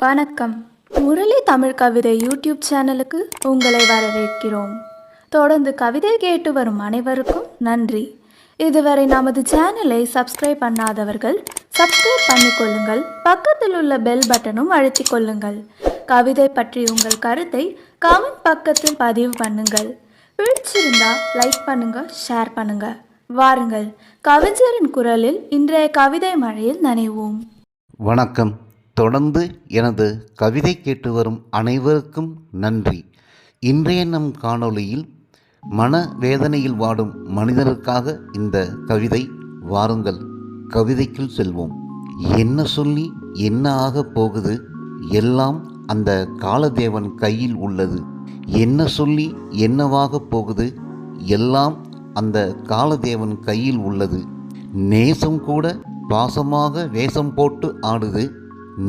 வணக்கம். முரளி தமிழ் கவிதை யூடியூப் சேனலுக்கு உங்களை வரவேற்கிறோம். தொடர்ந்து கவிதை கேட்டு வரும் அனைவருக்கும் நன்றி. இதுவரை நமது சேனலை சப்ஸ்கிரைப் பண்ணாதவர்கள் சப்ஸ்கிரைப் பண்ணிக்கொள்ளுங்கள். பக்கத்தில் உள்ள பெல் பட்டனும் அழுத்திக் கொள்ளுங்கள். கவிதை பற்றி உங்கள் கருத்தை கமெண்ட் பக்கத்தில் பதிவு பண்ணுங்கள். பிடிச்சிருந்தா லைக் பண்ணுங்க, ஷேர் பண்ணுங்க. வாருங்கள், கவிஞரின் குரலில் இன்றைய கவிதை மழையில் நனைவோம். வணக்கம். தொடர்ந்து எனது கவிதை கேட்டு வரும் அனைவருக்கும் நன்றி. இன்றைய நம் காணொளியில் மனவேதனையில் வாடும் மனிதருக்காக இந்த கவிதை. வாருங்கள், கவிதைக்குள் செல்வோம். என்ன சொல்லி என்ன ஆகப் போகுது, எல்லாம் அந்த காலதேவன் கையில் உள்ளது. என்ன சொல்லி என்னவாகப் போகுது, எல்லாம் அந்த காலதேவன் கையில் உள்ளது. நேசம் கூட பாசமாக வேஷம் போட்டு ஆடுது.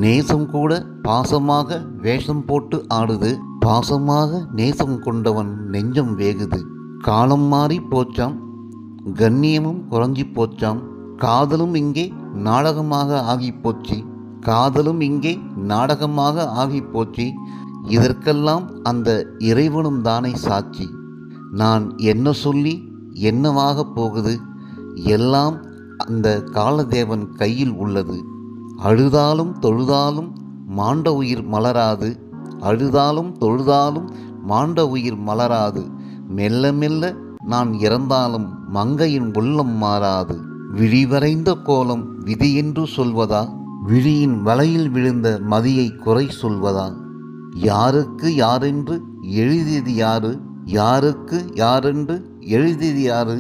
நேசம் கூட பாசமாக வேஷம் போட்டு ஆடுது. பாசமாக நேசம் கொண்டவன் நெஞ்சம் வேகுது. காலம் மாறி போச்சாம், கண்ணியமும் குறைஞ்சி போச்சாம். காதலும் இங்கே நாடகமாக ஆகி போச்சு. காதலும் இங்கே நாடகமாக ஆகி போச்சு. இதற்கெல்லாம் அந்த இறைவனும் தானே சாட்சி. நான் என்ன சொல்லி என்னவாக போகுது, எல்லாம் அந்த காலதேவன் கையில் உள்ளது. அழுதாலும் தொழுதாலும் மாண்ட உயிர் மலராது. அழுதாலும் தொழுதாலும் மாண்ட உயிர் மலராது. மெல்ல மெல்ல நான் இறந்தாலும் மங்கையின் உள்ளம் மாறாது. விழிவரைந்த கோலம் விதியென்று சொல்வதா, விழியின் வலையில் விழுந்த மதியை குறை சொல்வதா? யாருக்கு யாரென்று எழுதியது யாரு, யாருக்கு யாரென்று எழுதியது யாரு?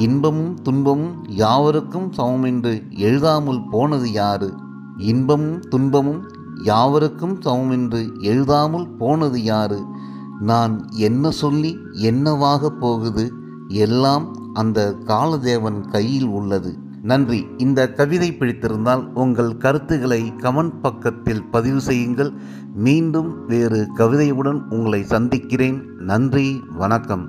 இன்பமும் துன்பமும் யாவருக்கும் சமமென்று எழுதாமல் போனது யாரு? இன்பமும் துன்பமும் யாவருக்கும் சமமென்று எழுதாமல் போனது யாரு? நான் என்ன சொல்லி என்னவாக போகுது, எல்லாம் அந்த காலதேவன் கையில் உள்ளது. நன்றி. இந்த கவிதை பிடித்திருந்தால் உங்கள் கருத்துக்களை கமெண்ட் பக்கத்தில் பதிவு செய்யுங்கள். மீண்டும் வேறு கவிதையுடன் உங்களை சந்திக்கிறேன். நன்றி, வணக்கம்.